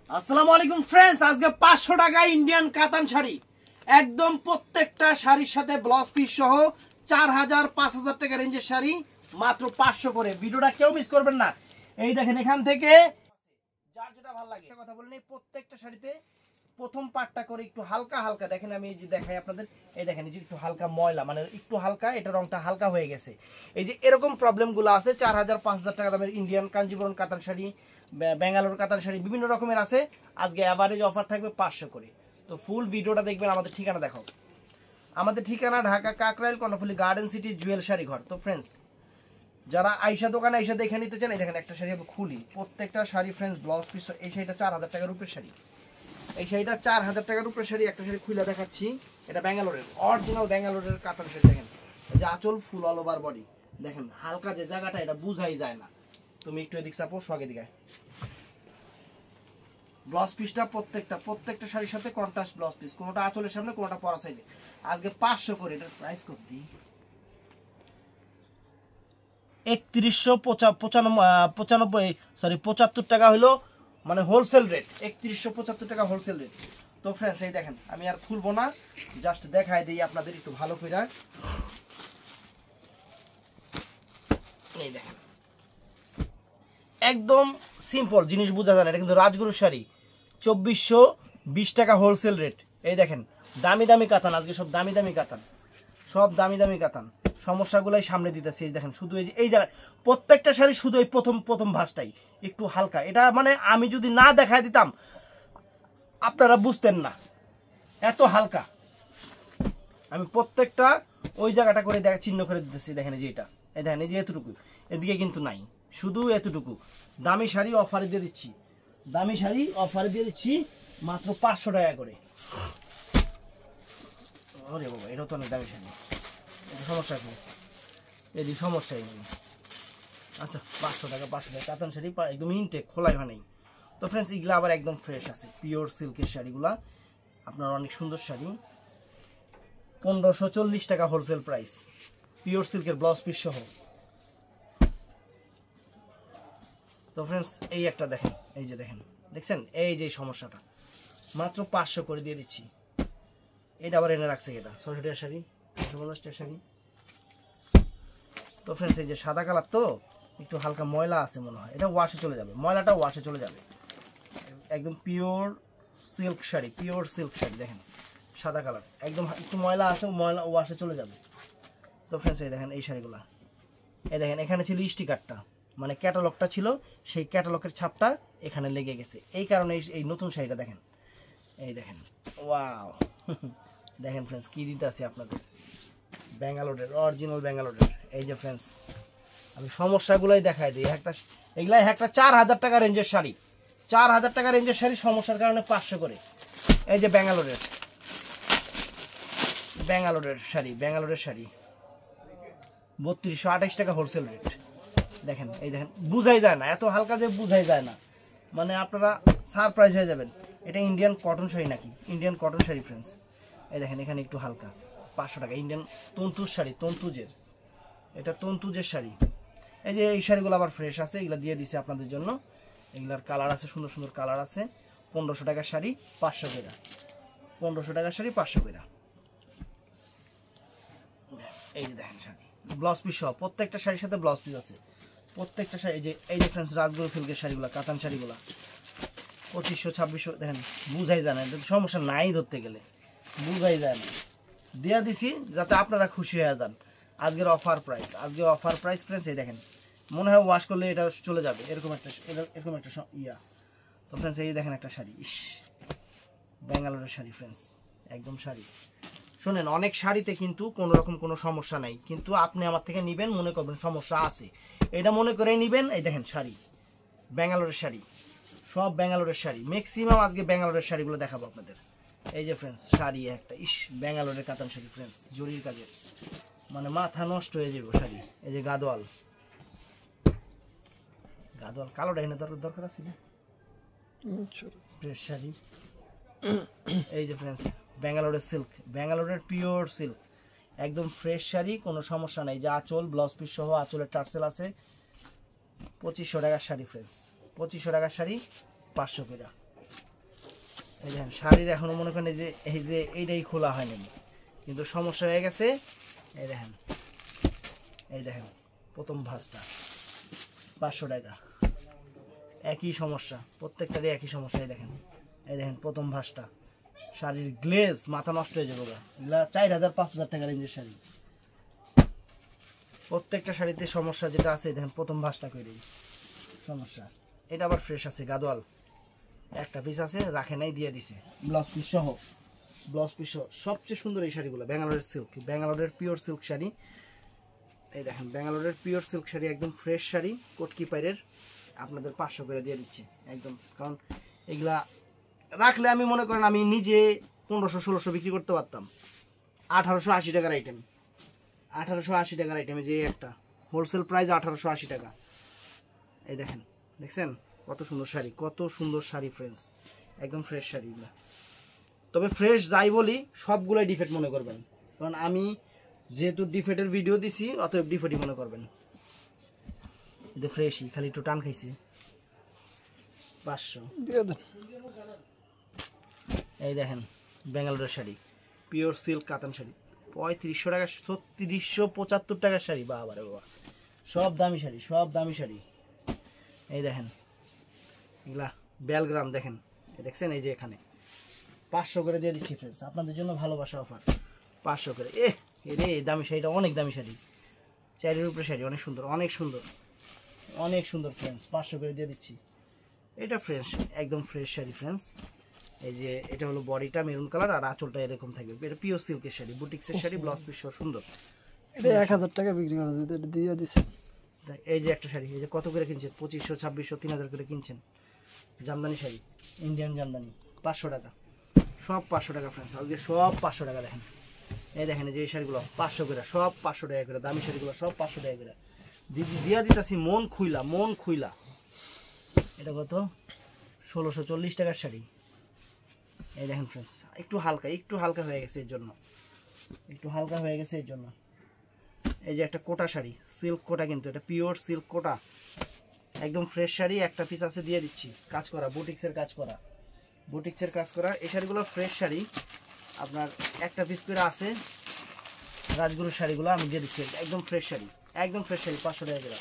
আসসালামু আলাইকুম ফ্রেন্ডস, আজকে 500 টাকা ইন্ডিয়ান কাতান শাড়ি, একদম প্রত্যেকটা শাড়ির সাথে ব্লাউজ পিস সহ 4000 5000 টাকা রেঞ্জের শাড়ি মাত্র 500 করে। ভিডিওটা কেউ মিস করবেন না। এই দেখেন, এখান থেকে যার যেটা ভালো লাগে কথা বলেন। এই প্রত্যেকটা শাড়িতে প্রথম পার্টটা করে একটু হালকা হালকা দেখেন, আমি এই যে দেখাই আপনাদের। এই দেখেন, এই যে একটু হালকা ময়লা, মানে একটু হালকা, এটা রংটা হালকা হয়ে গেছে। এই যে এরকম প্রবলেমগুলো আছে। 4000 5000 টাকা দামের ইন্ডিয়ান কাঞ্জিবরম কাতান শাড়ি, ব্যাঙ্গালোর কাতান শাড়ি বিভিন্ন রকমের আছে। আজকে অ্যাভারেজ অফার থাকবে 500 করে। তো ফুল ভিডিওটা দেখবেন। আমাদের ঠিকানা দেখো, আমাদের ঠিকানা ঢাকা কাকরাইল কর্ণফুলী গার্ডেন সিটি জুয়েল শাড়ি ঘর। তো ফ্রেন্ডস, যারা আইসা দোকানে আইসা দেখে নিতে চান, এই দেখেন একটা শাড়ি আমি খুলি, প্রত্যেকটা শাড়ি ফ্রেন্ডস ব্লাউজ পিস। এই শাড়িটা 4000 টাকার উপরে শাড়ি, এই শাড়িটা 4000 টাকার উপরে শাড়ি। একটা শাড়ি খুলে দেখাচ্ছি, এটা ব্যাঙ্গালোরের অরিজিনাল ব্যাঙ্গালোরের কাতান শাড়ি। দেখেন যে আঁচল ফুল অল ওভার বডি, দেখেন হালকা যে জায়গাটা এটা বুঝাই যায় না। তুমি একটু এদিক চাপো, সঙ্গে দিকে। ব্লাউজ পিসটা প্রত্যেকটা শাড়ির সাথে কন্ট্রাস্ট ব্লাউজ পিস, কোনোটা আঁচলের সামনে, কোনোটা পরা সাইডে। আজকে 500 করে। এটার প্রাইস কত দিই? 75 টাকা হলো, মানে হোলসেল রেট। 3175 টাকা হোলসেল রেট। তো ফ্রেন্ডস, এই দেখেন, আমি আর খুলবো না, জাস্ট দেখাই দিই আপনাদের একটু ভালো করে। এই দেখেন, একদম সিম্পল জিনিস বোঝা যায় না, এটা কিন্তু রাজগুরুর শাড়ি। 2420 টাকা হোলসেল রেট। এই দেখেন, দামি দামি কাতান, আজকে সব দামি দামি কাতান, সব দামি দামি কাতান। সমস্যাগুলাই সামনে দিতেছি। এই দেখেন, শুধু এই জায়গায় প্রত্যেকটা শাড়ি শুধু এই প্রথম ভাঁজটাই একটু হালকা। এটা মানে আমি যদি না দেখায় দিতাম আপনারা বুঝতেন না, এত হালকা। আমি প্রত্যেকটা ওই জায়গাটা করে চিহ্ন করে দিতেছি। দেখেন, এই যে এটা, এই দেখেন, এই যে এতটুকু, এদিকে কিন্তু নাই, শুধু এতটুকু। দামি শাড়ি অফারে দিয়ে দিচ্ছি, দামি শাড়ি অফারে দিয়ে দিচ্ছি মাত্র 500 টাকা করে। ওরে বাবা, এটাও তো অনেক দামি শাড়ি, এটা সমস্যা কি? এদিকে সমস্যাই নেই। আচ্ছা, 500 টাকা কাতান শাড়ি একদম ইনটেক, খোলাই হয় নাই। তো ফ্রেন্ডস, এগুলো আবার একদম ফ্রেশ আছে, পিওর সিল্কের শাড়িগুলা, আপনার অনেক সুন্দর শাড়ি। 1540 টাকা হোলসেল প্রাইস, পিওর সিল্কের ব্লাউজ পিস সহ। তো ফ্রেন্ডস, এই একটা দেখেন, এই যে দেখেন, দেখছেন এই যে সমস্যাটা, মাত্র 500 করে দিয়ে দিচ্ছি। এটা আবার এনে রাখছে, এটা 600 টাকার শাড়ি, 250 টাকার শাড়ি। তো ফ্রেন্ডস, এই যে সাদা কালার, তো একটু হালকা ময়লা আছে মনে হয়, এটা ওয়াশে চলে যাবে, ময়লাটা ওয়াশে চলে যাবে। একদম pure silk sari, pure silk sari. দেখেন সাদা কালার, একদম একটু ময়লা আছে, ময়লা ওয়াশে চলে যাবে। তো ফ্রেন্ডস, এই দেখেন এই শাড়িগুলা, এই দেখেন, এখানে ছিল স্টিকারটা, মানে ক্যাটালগটা ছিল, সেই ক্যাটালগের ছাপটা এখানে লেগে গেছে। এই কারণে এই নতুন শাড়িটা দেখেন, এই দেখেন, ওয়াও। দেখেন ফ্রেন্ডস, কি দিতে আছে আপনাদের, ব্যাঙ্গালোরের অরিজিনাল ব্যাঙ্গালোরের। এই যে ফ্রেন্ডস, আমি সমস্যাগুলোই দেখাই দিই। এগুলাই একটা 4000 টাকা রেঞ্জের শাড়ি, 4000 টাকা রেঞ্জের শাড়ি, সমস্যার কারণে 500 করে। এই যে ব্যাঙ্গালোরের শাড়ি, ব্যাঙ্গালোরের শাড়ি 3228 টাকা হোলসেল রেট। দেখেন, এই দেখেন, বুঝাই যায় না, এত হালকা যে বুঝাই যায় না, মানে আপনারা সারপ্রাইজ হয়ে যাবেন। এটা ইন্ডিয়ান কটন শাড়ি নাকি? Indian cotton sari friends. এই দেখেন, এখানে একটু হালকা, 500 টাকা। ইন্ডিয়ান তন্তুজ শাড়ি, তন্তুজের, এটা তন্তুজের শাড়ি। এই যে এই শাড়িগুলো আবার ফ্রেশ আছে, এগুলো দিয়ে দিছে আপনাদের জন্য। এগুলার কালার আছে, সুন্দর সুন্দর কালার আছে। 1500 টাকার শাড়ি 500 করে, 1500 টাকার শাড়ি 500 করে। এই যে দেখেন শাড়ি, ব্লাউজ পিস সহ, প্রত্যেকটা শাড়ির সাথে ব্লাউজ পিস আছে, প্রত্যেকটা শাড়ি। এই যে ফ্রেন্ডস, রাজগুরু সিল্কের শাড়িগুলো, কাতান শাড়িগুলো 2500 2600। দেখেন, বুঝাই যায় না, সমস্যা নাই, ধরতে গেলে বুঝাই যায় না। দেয়া দিছি যাতে আপনারা খুশি হয়ে যান। আজকের অফার প্রাইস, আজকে অফার প্রাইস ফ্রেন্ডস। এই দেখেন, মনে হয় ওয়াশ করলে এটা চলে যাবে, এরকম একটা ইয়া। তো ফ্রেন্ডস, এই দেখেন একটা শাড়ি, ইস, ব্যাঙ্গালোরের শাড়ি ফ্রেন্ডস, একদম শাড়ি। শোনেন, অনেক শাড়িতে কিন্তু কোনো রকম কোনো সমস্যা নাই, কিন্তু আপনি আমার থেকে নিবেন, মনে করবেন সমস্যা আছে, এটা মনে করে নিবেন। এই দেখেন শাড়ি, ব্যাঙ্গালোরের শাড়ি, সব ব্যাঙ্গালোরের শাড়ি, ম্যাক্সিমাম আজকে ব্যাঙ্গালোরের শাড়িগুলো দেখাবো আপনাদের। এই যে ফ্রেন্ডস, শাড়ি একটা, ইস, ব্যাঙ্গালোরের কাতান শাড়ি ফ্রেন্ডস, জরির কাজের, মানে মাথা নষ্ট হয়ে যাবে শাড়ি। এই যে গাদোয়াল কালোটা এনে দরকার আছে না, ফ্রেশ শাড়ি। এই যে ফ্রেন্ডস, ব্যাঙ্গালোরের সিল্ক, ব্যাঙ্গালোরের পিওর সিল্ক, একদম ফ্রেশ শাড়ি, কোনো সমস্যা নাই। যে আঁচল, ব্লাউজ পিস সহ, আঁচলের টার্সেল আছে। 2500 টাকার শাড়ি ফ্রেন্ডস, 2500 টাকার শাড়ি 500 করে। এই দেখেন শাড়ির এখনো মনে করেন এই যে এইটাই খোলা হয়নি, কিন্তু সমস্যা হয়ে গেছে। এই দেখেন প্রথম ভাঁজটা 500 টাকা, একই সমস্যা, প্রত্যেকটারই একই সমস্যা। এই দেখেন প্রথম ভাঁজটা, শাড়ির গ্লেজ মাথা নষ্ট হয়ে যাবে, এগুলা 4000-5000 টাকা রেঞ্জের শাড়ি। প্রত্যেকটা শাড়িতে সমস্যা যেটা আছে, দেখেন প্রথম ভাঁজটা করে সমস্যা। এটা আবার ফ্রেশ আছে, গাদোয়াল একটা পিস আছে, রাখে নাই, দিয়ে দিছে ব্লাউজ পিস সহ। ব্লাউজ পিস সহ সবচেয়ে সুন্দর এই শাড়িগুলো, ব্যাঙ্গালোরের সিল্ক, ব্যাঙ্গালোরের পিওর সিল্ক শাড়ি। এই দেখেন ব্যাঙ্গালোরের পিওর সিল্ক শাড়ি, একদম ফ্রেশ শাড়ি, কোটকি পাইরের, আপনাদের 500 করে দিয়ে দিচ্ছে একদম। কারণ এগুলা রাখলে আমি মনে করেন আমি নিজে 1500-1600 বিক্রি করতে পারতাম। 1880 টাকার আইটেম, 1880 টাকার আইটেম, যে একটা হোলসেল প্রাইস 1880 টাকা। এই দেখেন, দেখছেন কত সুন্দর শাড়ি, কত সুন্দর শাড়ি ফ্রেন্ডস, একদম ফ্রেশ শাড়িগুলো। তবে ফ্রেশ যাই বলি সবগুলাই ডিফেক্ট মনে করবেন, কারণ আমি যেহেতু ডিফেক্টের ভিডিও দিছি অতএব ডিফেক্টই মনে করবেন। এটা ফ্রেশই, খালি একটু টান খাইছে। 500 এই দেখেন ব্যাঙ্গালোরের শাড়ি, পিওর সিল্ক কাতান শাড়ি, 3500 টাকা, 3675 টাকার শাড়ি। বাবা রে বাবা, সব দামি শাড়ি, সব দামি শাড়ি। এই দেখেন এগুলা বেলগ্রাম, দেখেন দেখছেন, এই যে এখানে 500 করে দিয়ে দিচ্ছি ফ্রেন্ডস, আপনাদের জন্য ভালোবাসা অফার, 500 করে। রে দামি শাড়িটা, অনেক দামি শাড়ি, 4-এর উপরে শাড়ি, অনেক সুন্দর, অনেক সুন্দর, অনেক সুন্দর ফ্রেন্ডস, 500 করে দিয়ে দিচ্ছি। এটা ফ্রেশ, একদম ফ্রেশ শাড়ি ফ্রেন্ডস। এই যে এটা হলো বডিটা মেরুন কালার, আর আঁচলটা এরকম থাকবে। এটা পিওর সিল্কের শাড়ি, বুটিক্সের শাড়ি, ব্লাউজ পিস সুন্দর। এটা 1000 টাকা বিক্রি করা যেত, এটা দিয়ে দিছে। এই যে একটা শাড়ি, এই যে কত করে কিনছেন, 2500, 2600, 3000 করে কিনছেন। জামদানি শাড়ি, ইন্ডিয়ান জামদানি, 500 টাকা, সব 500 টাকা ফ্রেন্ডস, আজকে সব 500 টাকা। দেখেন এই দেখেন, যে এই শাড়িগুলো 500 করে, সব 500 টাকা করে, দামি শাড়িগুলো সব 500 টাকা করে দিয়া দিতেছি, মন খুইলা, মন খুইলা। এটা কত, 1640 টাকার শাড়ি। এই দেখেন ফ্রেন্ডস, একটু হালকা হয়ে গেছে এর জন্য, একটু হালকা হয়ে গেছে এর জন্য। এই যে একটা কোটা শাড়ি, সিল্ক কোটা, কিন্তু এটা পিওর সিল্ক কোটা, একদম ফ্রেশ শাড়ি। একটা পিস আছে, দিয়ে দিচ্ছি, কাজ করা, বুটিক্সের কাজ করা, বুটিক্সের কাজ করা। এই শাড়িগুলো ফ্রেশ শাড়ি, আপনার একটা পিস করে আছে। রাজগুরুর শাড়িগুলো আমি দিয়ে দিচ্ছি, একদম ফ্রেশ শাড়ি, একদম ফ্রেশ শাড়ি, 500 টাকা করে।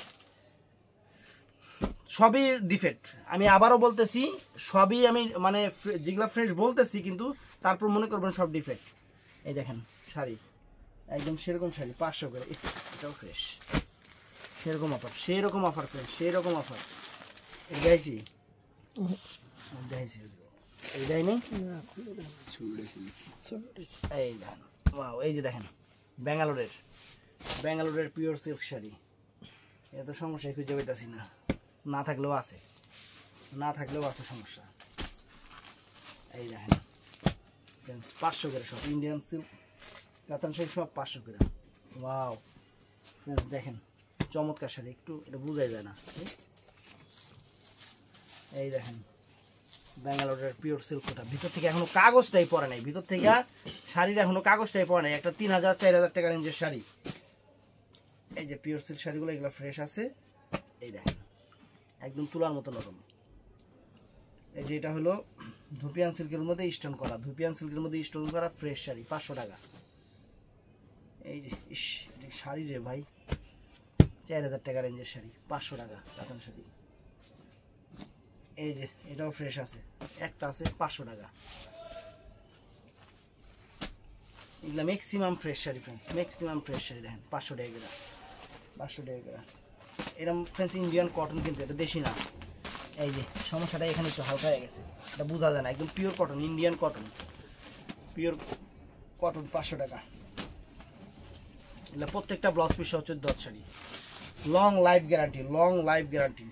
সবই ডিফেক্ট, আমি আবারও বলতেছি, সবই আমি মানে যেগুলো ফ্রেশ বলতেছি, কিন্তু তারপর মনে করবেন সব ডিফেক্ট। এই দেখেন শাড়ি, একদম সেরকম শাড়ি, 500 করে। এটাও ফ্রেশ, সেরকম অফার, সেরকম অফার ফ্রেশ, সেরকম অফার। এই দেখাইছি, দেখাইছি, এই দেয়নি। এই দেখেন, ওয়াও, এই যে দেখেন ব্যাঙ্গালোরের পিওর সিল্ক শাড়ি। এত সমস্যা খুঁজে পেতেছি না, না থাকলেও আছে, না থাকলেও আছে সমস্যা। এই দেখেন 500 করে সব, ইন্ডিয়ান সিল্ক কাতান শাড়ি সব 500 করে। ওয়াও ফ্রেন্ডস, দেখেন চমৎকার শাড়ি, একটু এটা বোঝাই যায় না। এই দেখেন ব্যাঙ্গালোরের পিওর সিল্ক কোটা, ভিতর থেকে এখনো কাগজটাই পরে নাই, ভিতর থেকে শাড়ির এখনো কাগজটাই পরে নাই। একটা 3000-4000 টাকা রেঞ্জের শাড়ি। এই যে পিওর সিল্ক শাড়িগুলো, এগুলো ফ্রেশ আছে। এই দেখেন একদম তুলার মতো নরম। এই যে এটা হলো ধুপিয়ান সিল্কের মধ্যে স্টোন করা, ধুপিয়ান সিল্কের মধ্যে স্টোন করা ফ্রেশ শাড়ি, 500 টাকা। এই যে ইস, শাড়ি রে ভাই, 4000 টাকা রেঞ্জের শাড়ি, 500 টাকা কাতান শাড়ি। এই যে এটাও ফ্রেশ আছে, একটা আছে 500 টাকা। এগুলা maximum fresh sari friends, maximum fresh sari. দেখেন 500 টাকা করে, 500 টাকা করে। এরকম ফ্রেন্ডস ইন্ডিয়ান কটন, কিন্তু এটা দেশি না। এই যে সমস্যাটা এখানে একটু হালকা হয়ে গেছে, এটা বোঝা যায় না, একদম pure cotton, Indian cotton, pure cotton, 500 টাকা। এগুলো প্রত্যেকটা ব্লাউজ পিস হচ্ছে 10 sari, long life guarantee, long life guarantee.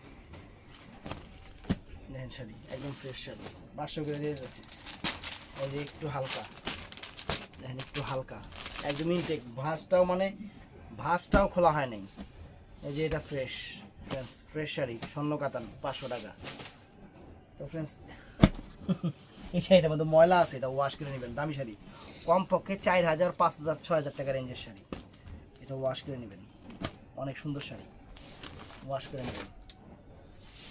দেখেন শাড়ি, একদম ফ্রেশ শাড়ি, 500 করে দিয়ে যাচ্ছে। এই যে একটু হালকা, দেখেন একটু হালকা, একদম ইনটেক, ভাঁজটাও মানে ভাঁজটাও খোলা হয় নাই। এই যে এটা ফ্রেশ ফ্রেন্ডস, ফ্রেশ শাড়ি, স্বর্ণ কাতান, 500 টাকা। তো ফ্রেন্ডস এই শাড়িটার মধ্যে ময়লা আছে, এটা ওয়াশ করে নেবেন, দামি শাড়ি, কমপক্ষে 4000, 5000, 6000 টাকা রেঞ্জের শাড়ি, এটা ওয়াশ করে নেবেন, অনেক সুন্দর শাড়ি, ওয়াশ করে নেবেন,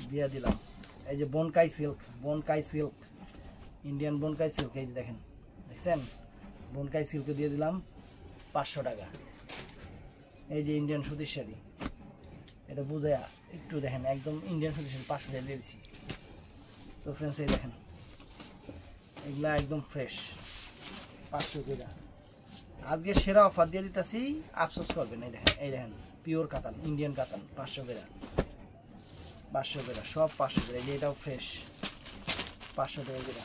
দিয়ে দিলাম। এই যে বনকাই সিল্ক, বনকাই সিল্ক, ইন্ডিয়ান বনকাই সিল্ক, এই যে দেখেন, দেখছেন বনকাই সিল্কে দিয়ে দিলাম 500 টাকা। এই যে ইন্ডিয়ান সুতির শাড়ি, এটা বুঝে একটু দেখেন, একদম ইন্ডিয়ান সুতির শাড়ি 500 টাকা দিয়ে দিচ্ছি। তো ফ্রেন্ডস এই দেখেন, এগুলা একদম ফ্রেশ 500 টাকা। আজকে সেরা অফার দিয়ে দিতেছি, আফসোস করবেন। এই দেখেন পিওর কাতান, ইন্ডিয়ান কাতান 500 টাকা, 500 টাকা, সব 500 টাকা। এই যে এটাও ফ্রেশ 500 টাকা করে।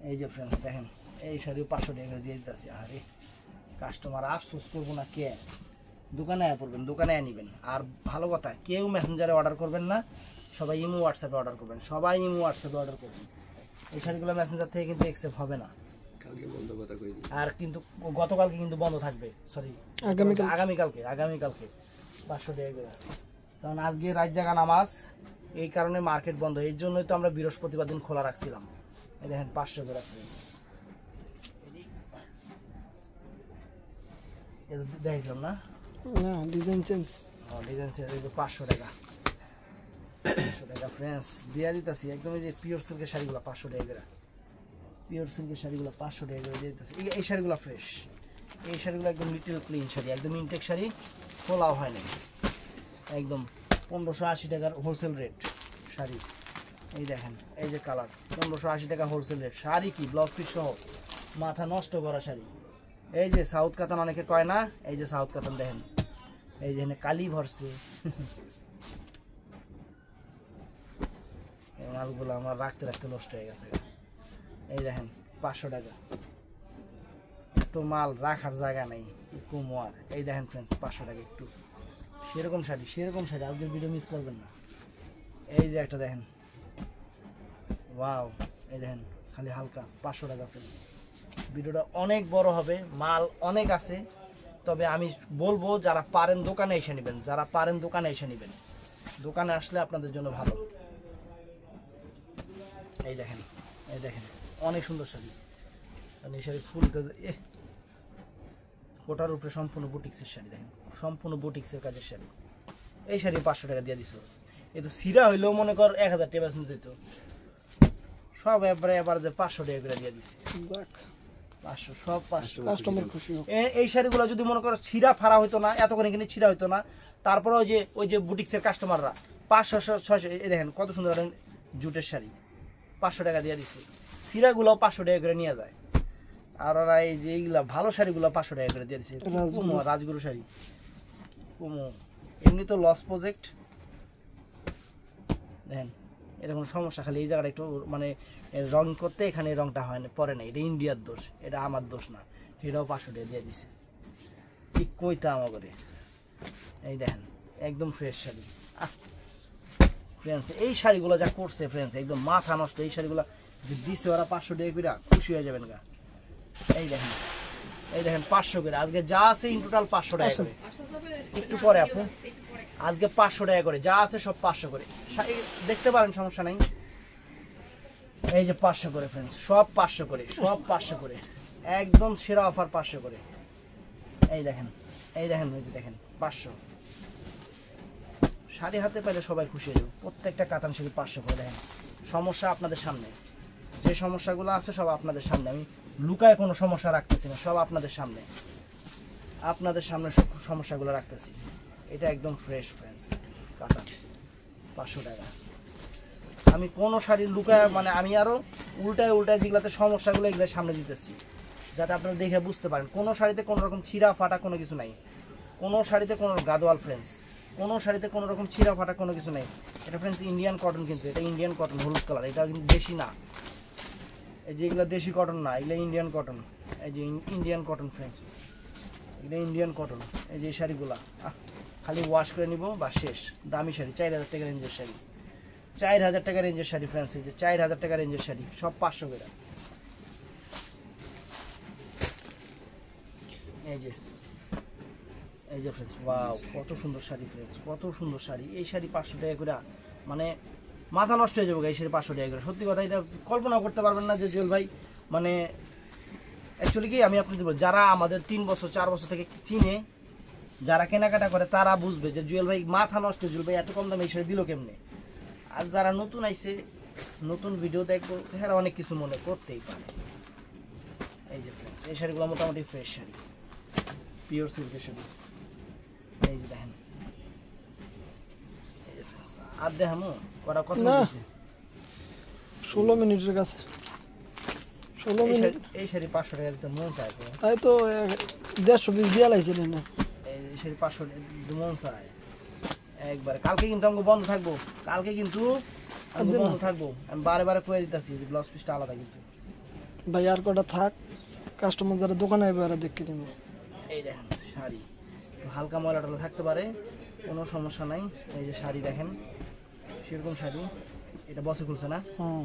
এই যে ফ্রেন্ডস দেখেন, এই শাড়িও 500 টাকা করে দিয়ে দিতেছি। আরে কাস্টমার আফসোস করবো না, কে দোকানে পড়বেন, দোকানে নেবেন। আর ভালো কথা, কেউ মেসেঞ্জারে অর্ডার করবেন না, সবাই ইমো হোয়াটসঅ্যাপে অর্ডার করবেন, সবাই ইমো হোয়াটসঅ্যাপে অর্ডার করবেন। এই শাড়িগুলো মেসেঞ্জার থেকে কিন্তু অ্যাকসেপ্ট হবে না। আর কিন্তু গতকালকে কিন্তু বন্ধ থাকবে, সরি আগামীকালকে 500 টাকা করে। কারণ আজকে রাত জাগা নামাজ, এই কারণে মার্কেট বন্ধ। এই জন্যই তো আমরা বৃহস্পতিবার দিন খোলা রাখছিলাম। এই দেখেন 500 করে দেখলাম না, ডিজাইন চেঞ্জ, ডিজাইন 500 টাকা, 500 টাকা ফ্রেন্ডস দিয়ে দিতেছি একদম। এই যে পিওর সিল্কের শাড়িগুলো 500 টাকা করে, পিওর সিল্কের শাড়িগুলো 500 টাকা করে দিয়ে দিতেছি। এই শাড়িগুলো ফ্রেশ, এই শাড়িগুলো একদম লিটল ক্লিন শাড়ি, একদম ইনটেক শাড়ি, খোলাও হয় না, একদম 1580 টাকার হোলসেল রেট শাড়ি। এই দেখেন, এই যে কালার 1580 টাকা হোলসেল রেট। শাড়ি কি ব্লাউজ পিস সহ, মাথা নষ্ট করা শাড়ি। এই যে সাউথ কাতান অনেকে কয় না, এই যে সাউথ কাতান দেখেন, এই যে কালি ভরছে। এই মালগুলো আমার রাখতে রাখতে নষ্ট হয়ে গেছে। এই দেখেন 500 টাকা, তো মাল রাখার জায়গা নেই, কুমোয়ার। এই দেখেন ফ্রেন্ডস 500 টাকা, একটু সেরকম শাড়ি, সেরকম শাড়ি, আজকের ভিডিও মিস করবেন না। এই যে একটা দেখেন, ওয়াও, এই দেখেন খালি হালকা 500 টাকা ফ্রেন্ডস। ভিডিওটা অনেক বড় হবে, মাল অনেক আছে, তবে আমি বলবো যারা পারেন দোকানে এসে নেবেন, যারা পারেন দোকানে এসে নেবেন, দোকানে আসলে আপনাদের জন্য ভালো। এই দেখেন, এই দেখেন অনেক সুন্দর শাড়ি, এই শাড়ি ফুলতে কোটার উপরে সম্পূর্ণ বুটিক্সের শাড়ি, দেখেন সম্পূর্ণ বুটিক্সের কাজের শাড়ি। এই শাড়ি 500 টাকা দিয়ে দিছে। এই তো সিরা হইলেও মনে কর 1000 টাকা বেতন যেত, সব এবার যে 500 টাকা করে দিয়ে দিছে। 500, সব 500, কাস্টমার খুশি হোক। এই শাড়িগুলো যদি মনে করো ছিঁড়া ফাড়া হইতো না, এতক্ষণ এখানে ছিঁড়া হইতো না। তারপরে ওই যে বুটিক্সের কাস্টমাররা 500, 600, এই দেখেন কত সুন্দর জুটের শাড়ি 500 টাকা দিয়ে দিছে। ছিঁড়াগুলো 500 টাকা করে নিয়ে যায়। আর ওরা এই যে এইগুলা ভালো শাড়িগুলো 500 টাকা করে দিয়ে দিছে। রাজগুরু শাড়ি কুমো, এমনি তো লস প্রজেক্ট। দেখেন এটা কোনো সমস্যা, খালি এই জায়গাটা একটু মানে রং করতে এখানে রংটা হয় না, পরে না, এটা ইন্ডিয়ার দোষ, এটা আমার দোষ না। এটাও 500 টাকা দিয়ে দিছে, ঠিক কইতা আমার করে। এই দেখেন একদম ফ্রেশ শাড়ি ফ্রেন্ডস। এই শাড়িগুলো যা করছে ফ্রেন্ডস, একদম মাথা নষ্ট। এই শাড়িগুলো যে দিছে ওরা 500 টাকা করে, খুশি হয়ে যাবেন গা। এই দেখেন, এই দেখেন 500 করে, আজকে যা আছে ইন টোটাল 500 টাকা করে। একটু পরে আপু, আজকে 500 টাকা করে যা আছে সব 500 করে দেখতে পারেন, সমস্যা নাই। এই যে 500 করে ফ্রেন্ডস, সব 500 করে, সব 500 করে, একদম সেরা অফার 500 করে। এই দেখেন, এই দেখেন, এই দেখেন 500 শাড়ি হাতে পাইলে সবাই খুশি হয়ে যাবে। প্রত্যেকটা কাতান শাড়ি 500 করে। দেখেন সমস্যা আপনাদের সামনে, যে সমস্যাগুলো আছে সব আপনাদের সামনে, আমি লুকায় কোনো সমস্যা রাখতেছি না, সব আপনাদের সামনে, আপনাদের সামনে সব সমস্যাগুলো রাখতেছি। এটা একদম ফ্রেশ ফ্রেন্ডস কাতান 500 টাকা। আমি কোনো শাড়ির লুকায় মানে আমি আরো উল্টায় যেগুলোতে সমস্যাগুলো এগুলো সামনে দিতেছি, যাতে আপনারা দেখে বুঝতে পারেন। কোনো শাড়িতে কোনো রকম ছিঁড়া ফাটা কোনো কিছু নাই, কোনো শাড়িতে কোনো গাদোয়াল ফ্রেন্ডস, কোনো শাড়িতে কোনো রকম ছিঁড়া ফাটা কোনো কিছু নেই। এটা ফ্রেন্ডস ইন্ডিয়ান কটন, কিন্তু এটা ইন্ডিয়ান কটন, হলুদ কালার, এটা কিন্তু দেশি না। এই যে এগুলো দেশি কটন না, এগুলো ইন্ডিয়ান কটন। এই যে ইন্ডিয়ান কটন ফ্রেন্ডস, এগুলো ইন্ডিয়ান কটন। এই যে এই শাড়িগুলা খালি ওয়াশ করে নিব বা শেষ। দামি শাড়ি 4000 টাকা রেঞ্জের শাড়ি, 4000 টাকা রেঞ্জের শাড়ি ফ্রেন্ডস। এই যে 4000 টাকা রেঞ্জের শাড়ি, সব 500 করে। এই যে ফ্রেন্ডস, ওয়াও কত সুন্দর শাড়ি ফ্রেন্ডস, কত সুন্দর শাড়ি। এই শাড়ি 500 টাকা করে, মানে মাথা নষ্ট হয়ে যাবে এই শাড়ি 500 টাকা করে। সত্যি কথা, এটা কল্পনা করতে পারবেন না যে জুয়েল ভাই, মানে অ্যাকচুয়ালি কি আমি আপনাদের বলবো, যারা আমাদের 3 বছর 4 বছর থেকে চিনে, যারা কেনাকাটা করে তারা বুঝবে যে জুয়েল ভাই মাথা নষ্ট, জুয়েল ভাই এত কম দামে এই শাড়ি দিল কেমনে। আর যারা নতুন আইছে নতুন ভিডিও দেখবো, হ্যাঁ অনেক কিছু মনে করতেই পারে। এই যে ফ্রেন্ডস, এই শাড়িগুলো মোটামুটি ফ্রেশ শাড়ি, পিওর সিল্কের শাড়ি। এই যে দেখেন, এই যে ফ্রেন্ডস, আর দেখামো কটা কত না। দিছে? 16 মিনিটের কাছে 16 মিনিট। এই শাড়ি 500 টাকা দিতে মন চায় তো। তাই তো 150 পিস দিয়া লাইছিলেন না। এই শাড়ি 500 টাকা দিতে মন চায় একবার। কালকে কিন্তু আমাকে বন্ধ থাকবো, কালকে কিন্তু আমি বন্ধ থাকবো। আমি বারে বারে কয়ে দিতেছি যে ব্লাউজ পিসটা আলাদা কিন্তু। ভাই আর কটা থাক, কাস্টমার যারা দোকানে আসবে আর দেখে নিব। এই দেখেন শাড়ি, হালকা ময়লা টলা থাকতে পারে, কোনো সমস্যা নাই। এই যে শাড়ি দেখেন, সেরকম শাড়ি। এটা বসে খুলছে না, হুম,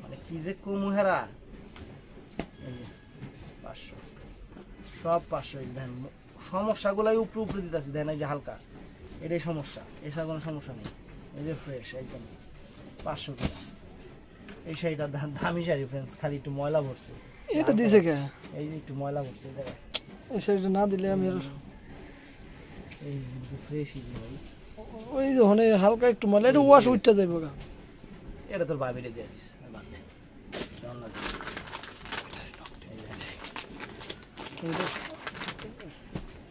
মানে কি যে কুমুহেরা। এই যে 500, সব 500। এই দেখেন সমস্যাগুলাই উপরে উপরে দিতেছি, দেখেন এই যে হালকা, এটাই সমস্যা, এছাড়া কোনো সমস্যা নেই। এই যে ফ্রেশ একদম 500 টাকা। এই শাড়িটা দামি শাড়ি ফ্রেন্ডস, খালি একটু ময়লা ভরছে। এটা দিছে কে? এই যে একটু ময়লা ভরছে, এই দেখেন। এই শাড়িটা না দিলে আমি আর এই ফ্রেশ ভাই, ওই যে ওখানে হালকা একটু ময়লা, এটা ওয়াশ উঠতে যাইব গা। এটা তোর বাবিরে দিয়ে দিস, বাদ দে। কেমন লাগে?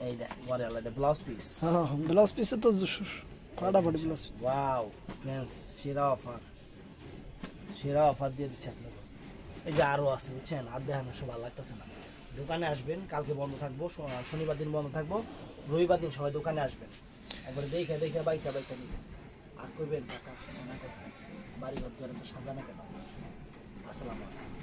এই দেখ ওয়ারে আলাদা এটা ব্লাউজ পিস। হ্যাঁ, ব্লাউজ পিসে তো ফাটাফাটি ব্লাউজ। ওয়াও ফ্রেন্ডস, সেরা অফার, সেরা অফার দিয়ে দিচ্ছে আপনাকে। এই যে আরও আছে বুঝছেন, আর দেখানো সব ভালো লাগতেছে না। দোকানে আসবেন, কালকে বন্ধ থাকবো, শনিবার দিন বন্ধ থাকবো, রবিবার দিন সবাই দোকানে আসবেন, একবারে দেখে দেখে বাইসা বাইসা নিবেন। আর করবেন টাকা না কোথায়, বাড়ি ঘর তো সাজানো কেন। আসসালামু আলাইকুম।